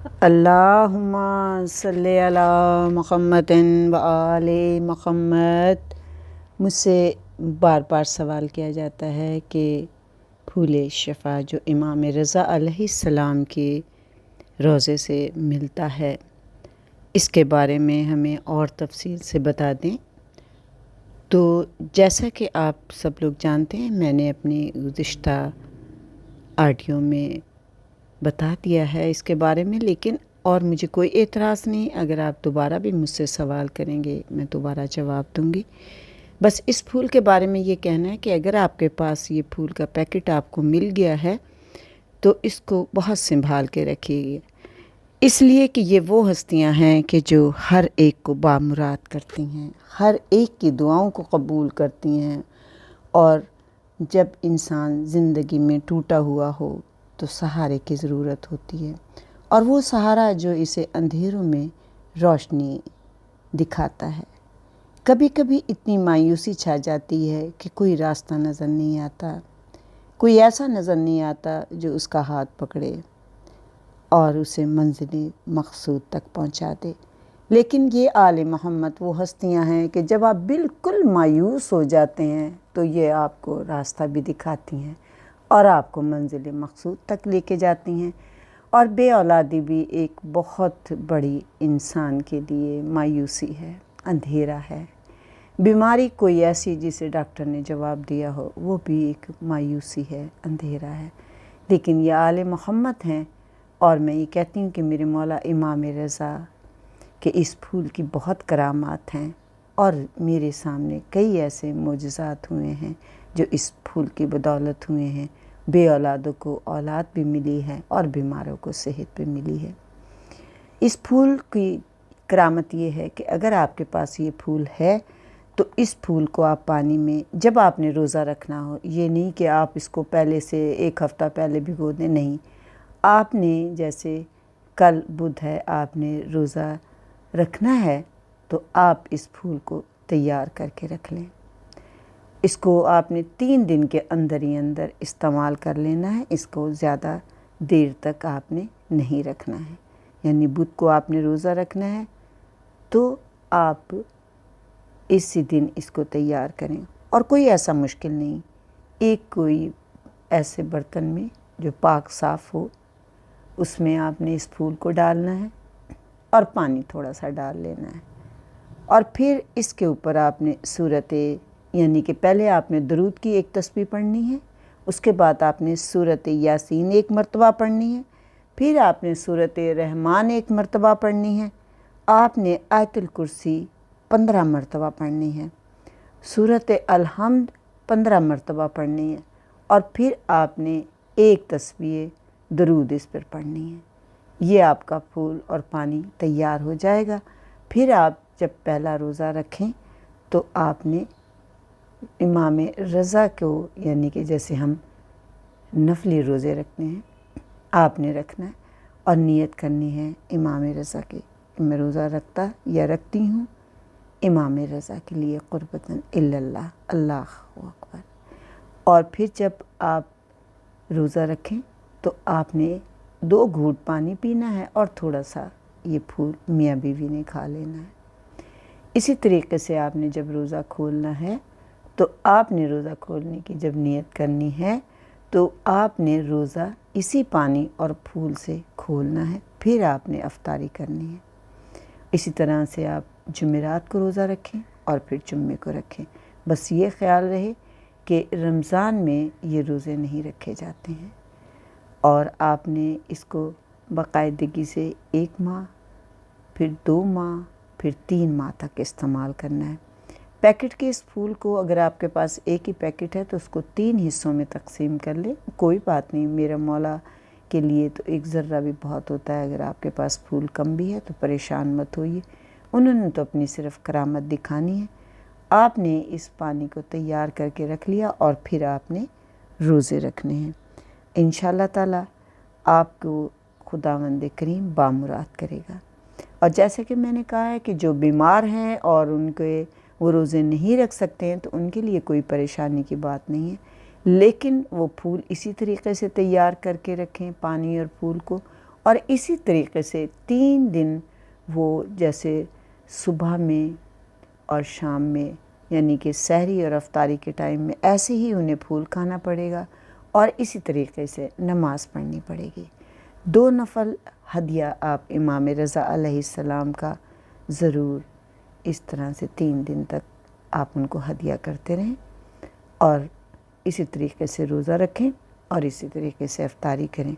اللہم صلی علی محمد و آل محمد۔ مجھ سے بار بار سوال کیا جاتا ہے کہ پھول شفا جو امام رضا علیہ السلام کے روضے سے ملتا ہے، اس کے بارے میں ہمیں اور تفصیل سے بتا دیں۔ تو جیسا کہ آپ سب لوگ جانتے ہیں، میں نے اپنی گزشتہ آڈیو میں بتا دیا ہے اس کے بارے میں، لیکن اور مجھے کوئی اعتراض نہیں، اگر آپ دوبارہ بھی مجھ سے سوال کریں گے میں دوبارہ جواب دوں گی۔ بس اس پھول کے بارے میں یہ کہنا ہے کہ اگر آپ کے پاس یہ پھول کا پیکٹ آپ کو مل گیا ہے تو اس کو بہت سنبھال کے رکھیے گا، اس لیے کہ یہ وہ ہستیاں ہیں کہ جو ہر ایک کو بامراد کرتی ہیں، ہر ایک کی دعاؤں کو قبول کرتی ہیں، اور جب انسان زندگی میں ٹوٹا ہوا ہو تو سہارے کی ضرورت ہوتی ہے، اور وہ سہارا جو اسے اندھیروں میں روشنی دکھاتا ہے۔ کبھی کبھی اتنی مایوسی چھا جاتی ہے کہ کوئی راستہ نظر نہیں آتا، کوئی ایسا نظر نہیں آتا جو اس کا ہاتھ پکڑے اور اسے منزل مقصود تک پہنچا دے۔ لیکن یہ آل محمد وہ ہستیاں ہیں کہ جب آپ بالکل مایوس ہو جاتے ہیں تو یہ آپ کو راستہ بھی دکھاتی ہیں اور آپ کو منزل مقصود تک لے کے جاتی ہیں۔ اور بے اولادی بھی ایک بہت بڑی انسان کے لیے مایوسی ہے، اندھیرا ہے۔ بیماری کوئی ایسی جسے ڈاکٹر نے جواب دیا ہو، وہ بھی ایک مایوسی ہے، اندھیرا ہے۔ لیکن یہ آل محمد ہیں، اور میں یہ کہتی ہوں کہ میرے مولا امام رضا کہ اس پھول کی بہت کرامات ہیں، اور میرے سامنے کئی ایسے معجزات ہوئے ہیں جو اس پھول کی بدولت ہوئے ہیں۔ بے اولادوں کو اولاد بھی ملی ہے اور بیماروں کو صحت بھی ملی ہے۔ اس پھول کی کرامت یہ ہے کہ اگر آپ کے پاس یہ پھول ہے تو اس پھول کو آپ پانی میں، جب آپ نے روزہ رکھنا ہو، یہ نہیں کہ آپ اس کو پہلے سے ایک ہفتہ پہلے بھگو دیں، نہیں، آپ نے جیسے کل بدھ ہے، آپ نے روزہ رکھنا ہے تو آپ اس پھول کو تیار کر کے رکھ لیں۔ اس کو آپ نے 3 دن کے اندر ہی اندر استعمال کر لینا ہے، اس کو زیادہ دیر تک آپ نے نہیں رکھنا ہے۔ یعنی بدھ کو آپ نے روزہ رکھنا ہے تو آپ اسی دن اس کو تیار کریں، اور کوئی ایسا مشکل نہیں، ایک کوئی ایسے برتن میں جو پاک صاف ہو، اس میں آپ نے اس پھول کو ڈالنا ہے اور پانی تھوڑا سا ڈال لینا ہے، اور پھر اس کے اوپر آپ نے سورت، یعنی کہ پہلے آپ نے درود کی ایک تسبیح پڑھنی ہے، اس کے بعد آپ نے سورت یاسین ایک مرتبہ پڑھنی ہے، پھر آپ نے سورت رحمان ایک مرتبہ پڑھنی ہے، آپ نے آیت الکرسی 15 مرتبہ پڑھنی ہے، سورت الحمد 15 مرتبہ پڑھنی ہے، اور پھر آپ نے ایک تسبیح درود اس پر پڑھنی ہے۔ یہ آپ کا پھول اور پانی تیار ہو جائے گا۔ پھر آپ جب پہلا روزہ رکھیں تو آپ نے امام رضا کو، یعنی کہ جیسے ہم نفلی روزے رکھتے ہیں، آپ نے رکھنا ہے اور نیت کرنی ہے امام رضا کی کہ میں روزہ رکھتا یا رکھتی ہوں امام رضا کے لیے قربتاً اللہ، اللہ اکبر۔ اور پھر جب آپ روزہ رکھیں تو آپ نے 2 گھونٹ پانی پینا ہے اور تھوڑا سا یہ پھول میاں بیوی نے کھا لینا ہے۔ اسی طریقے سے آپ نے جب روزہ کھولنا ہے تو آپ نے روزہ کھولنے کی جب نیت کرنی ہے تو آپ نے روزہ اسی پانی اور پھول سے کھولنا ہے، پھر آپ نے افطاری کرنی ہے۔ اسی طرح سے آپ جمعرات کو روزہ رکھیں اور پھر جمعے کو رکھیں۔ بس یہ خیال رہے کہ رمضان میں یہ روزے نہیں رکھے جاتے ہیں، اور آپ نے اس کو باقاعدگی سے 1 ماہ، پھر 2 ماہ، پھر 3 ماہ تک استعمال کرنا ہے۔ پیکٹ کے اس پھول کو اگر آپ کے پاس ایک ہی پیکٹ ہے تو اس کو 3 حصوں میں تقسیم کر لیں، کوئی بات نہیں، میرا مولا کے لیے تو 1 ذرہ بھی بہت ہوتا ہے۔ اگر آپ کے پاس پھول کم بھی ہے تو پریشان مت ہوئیے، انہوں نے تو اپنی صرف کرامت دکھانی ہے۔ آپ نے اس پانی کو تیار کر کے رکھ لیا اور پھر آپ نے روزے رکھنے ہیں۔ انشاءاللہ تعالی آپ کو خداوند کریم بامراد کرے گا۔ اور جیسے کہ میں نے کہا ہے کہ جو بیمار ہیں اور ان کے وہ روزے نہیں رکھ سکتے ہیں تو ان کے لیے کوئی پریشانی کی بات نہیں ہے، لیکن وہ پھول اسی طریقے سے تیار کر کے رکھیں، پانی اور پھول کو، اور اسی طریقے سے 3 دن وہ جیسے صبح میں اور شام میں یعنی کہ سحری اور افطاری کے ٹائم میں ایسے ہی انہیں پھول کھانا پڑے گا اور اسی طریقے سے نماز پڑھنی پڑے گی۔ 2 نفل ہدیہ آپ امام رضا علیہ السلام کا ضرور اس طرح سے 3 دن تک آپ ان کو ہدیہ کرتے رہیں اور اسی طریقے سے روزہ رکھیں اور اسی طریقے سے افطاری کریں۔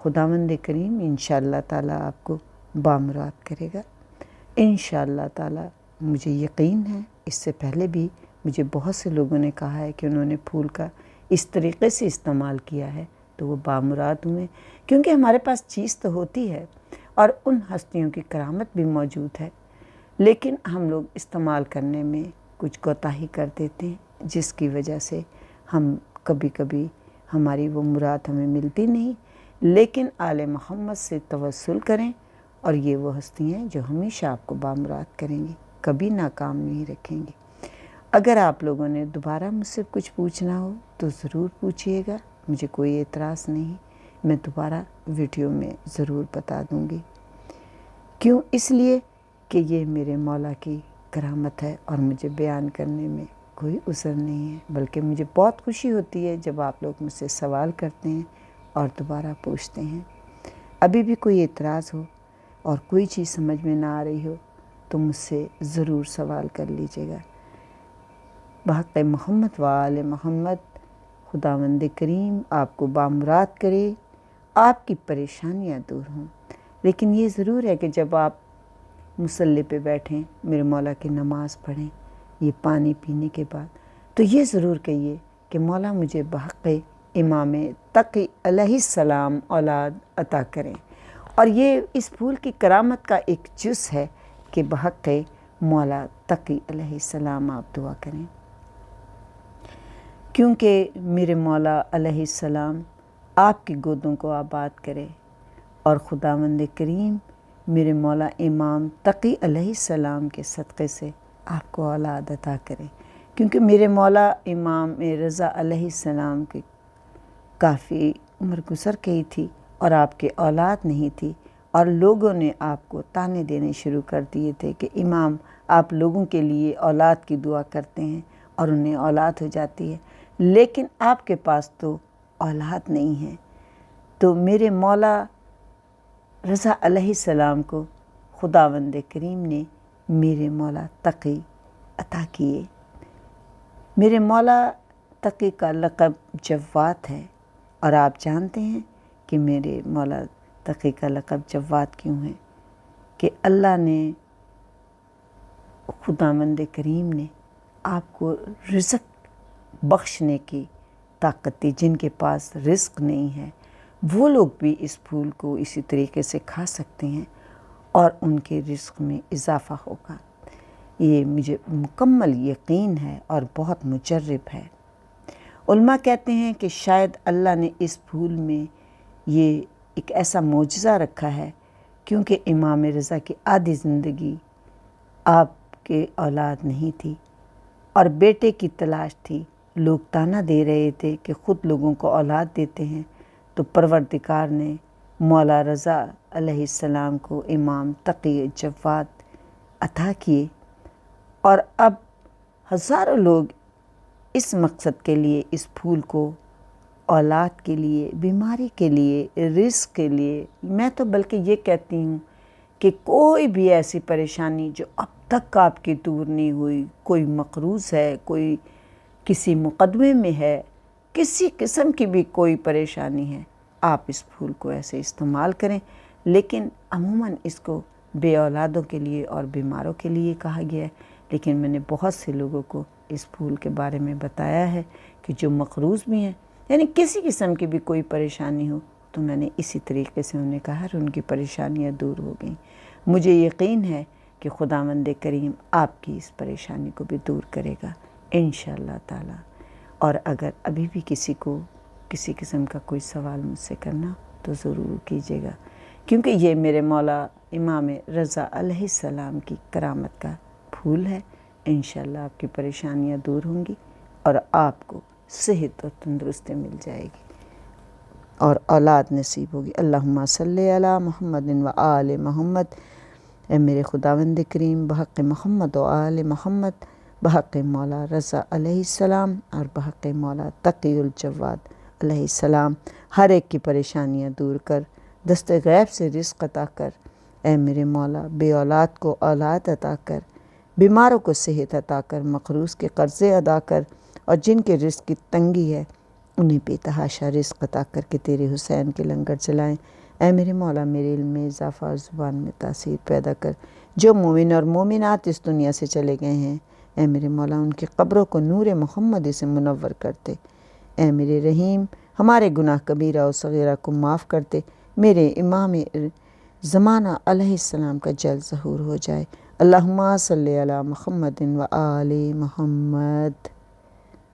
خداوند کریم انشاءاللہ تعالیٰ آپ کو بامراد کرے گا انشاءاللہ تعالیٰ۔ مجھے یقین ہے، اس سے پہلے بھی مجھے بہت سے لوگوں نے کہا ہے کہ انہوں نے پھول کا اس طریقے سے استعمال کیا ہے تو وہ بامراد ہوئے، کیونکہ ہمارے پاس چیز تو ہوتی ہے اور ان ہستیوں کی کرامت بھی موجود ہے، لیکن ہم لوگ استعمال کرنے میں کچھ کوتاہی کر دیتے ہیں، جس کی وجہ سے ہم کبھی کبھی ہماری وہ مراد ہمیں ملتی نہیں۔ لیکن آل محمد سے توسل کریں اور یہ وہ ہستی ہیں جو ہمیشہ آپ کو بامراد کریں گی، کبھی ناکام نہیں رکھیں گی۔ اگر آپ لوگوں نے دوبارہ مجھ سے کچھ پوچھنا ہو تو ضرور پوچھیے گا، مجھے کوئی اعتراض نہیں، میں دوبارہ ویڈیو میں ضرور بتا دوں گی۔ کیوں؟ اس لیے کہ یہ میرے مولا کی کرامت ہے اور مجھے بیان کرنے میں کوئی عذر نہیں ہے، بلکہ مجھے بہت خوشی ہوتی ہے جب آپ لوگ مجھ سے سوال کرتے ہیں اور دوبارہ پوچھتے ہیں۔ ابھی بھی کوئی اعتراض ہو اور کوئی چیز سمجھ میں نہ آ رہی ہو تو مجھ سے ضرور سوال کر لیجیے گا۔ بحق محمد و آل محمد، خداوند کریم آپ کو بامراد کرے، آپ کی پریشانیاں دور ہوں۔ لیکن یہ ضرور ہے کہ جب آپ مصلی پہ بیٹھیں، میرے مولا کی نماز پڑھیں، یہ پانی پینے کے بعد تو یہ ضرور کہیے کہ مولا مجھے بحق امام تقی علیہ السلام اولاد عطا کریں۔ اور یہ اس پھول کی کرامت کا ایک جز ہے کہ بحق مولا تقی علیہ السلام آپ دعا کریں، کیونکہ میرے مولا علیہ السلام آپ کی گودوں کو آباد کرے اور خداوند کریم میرے مولا امام تقی علیہ السلام کے صدقے سے آپ کو اولاد عطا کرے، کیونکہ میرے مولا امام رضا علیہ السلام کی کافی عمر گزر گئی تھی اور آپ کے اولاد نہیں تھی، اور لوگوں نے آپ کو طعنے دینے شروع کر دیے تھے کہ امام آپ لوگوں کے لیے اولاد کی دعا کرتے ہیں اور انہیں اولاد ہو جاتی ہے، لیکن آپ کے پاس تو اولاد نہیں ہے۔ تو میرے مولا رضا علیہ السلام کو خداوند کریم نے میرے مولا تقی عطا کیے۔ میرے مولا تقی کا لقب جواد ہے، اور آپ جانتے ہیں کہ میرے مولا تقی کا لقب جواد کیوں ہے؟ کہ اللہ نے، خداوند کریم نے آپ کو رزق بخشنے کی طاقت دی۔ جن کے پاس رزق نہیں ہے وہ لوگ بھی اس پھول کو اسی طریقے سے کھا سکتے ہیں اور ان کے رزق میں اضافہ ہوگا۔ یہ مجھے مکمل یقین ہے اور بہت مجرب ہے۔ علماء کہتے ہیں کہ شاید اللہ نے اس پھول میں یہ ایک ایسا معجزہ رکھا ہے، کیونکہ امام رضا کی آدھی زندگی آپ کے اولاد نہیں تھی اور بیٹے کی تلاش تھی۔ لوگ طعنہ دے رہے تھے کہ خود لوگوں کو اولاد دیتے ہیں، تو پروردگار نے مولا رضا علیہ السلام کو امام تقی جواد عطا کیے، اور اب ہزاروں لوگ اس مقصد کے لیے اس پھول کو اولاد کے لیے، بیماری کے لیے، رزق کے لیے، میں تو بلکہ یہ کہتی ہوں کہ کوئی بھی ایسی پریشانی جو اب تک آپ کی دور نہیں ہوئی، کوئی مقروض ہے، کوئی کسی مقدمے میں ہے، کسی قسم کی بھی کوئی پریشانی ہے، آپ اس پھول کو ایسے استعمال کریں۔ لیکن عموماً اس کو بے اولادوں کے لیے اور بیماروں کے لیے کہا گیا ہے، لیکن میں نے بہت سے لوگوں کو اس پھول کے بارے میں بتایا ہے کہ جو مقروض بھی ہیں، یعنی کسی قسم کی بھی کوئی پریشانی ہو، تو میں نے اسی طریقے سے انہیں کہا اور ان کی پریشانیاں دور ہو گئیں۔ مجھے یقین ہے کہ خداوند کریم آپ کی اس پریشانی کو بھی دور کرے گا انشاءاللہ تعالی۔ اور اگر ابھی بھی کسی کو کسی قسم کا کوئی سوال مجھ سے کرنا تو ضرور کیجیے گا، کیونکہ یہ میرے مولا امام رضا علیہ السلام کی کرامت کا پھول ہے۔ انشاءاللہ آپ کی پریشانیاں دور ہوں گی اور آپ کو صحت اور تندرستی مل جائے گی۔ اور اولاد نصیب ہوگی۔ اللہم صلی علی محمد و آل محمد۔ اے میرے خداوند کریم، بحق محمد و آل محمد، بحق مولا رضا علیہ السلام اور بحق مولا تقی الجواد علیہ السلام، ہر ایک کی پریشانیاں دور کر، دست غیب سے رزق عطا کر۔ اے میرے مولا، بے اولاد کو اولاد عطا کر، بیماروں کو صحت عطا کر، مقروض کے قرضے ادا کر، اور جن کے رزق کی تنگی ہے انہیں بے تحاشا رزق عطا کر کے تیرے حسین کے لنگر چلائیں۔ اے میرے مولا، میرے علم میں اضافہ اور زبان میں تاثیر پیدا کر۔ جو مومن اور مومنات اس دنیا سے چلے گئے ہیں، اے میرے مولا ان کی قبروں کو نور محمد سے منور کرتے۔ اے میرے رحیم، ہمارے گناہ کبیرہ و صغیرہ کو معاف کرتے۔ میرے امام زمانہ علیہ السلام کا جلد ظہور ہو جائے۔ اللہم صلی علی محمد و آل محمد۔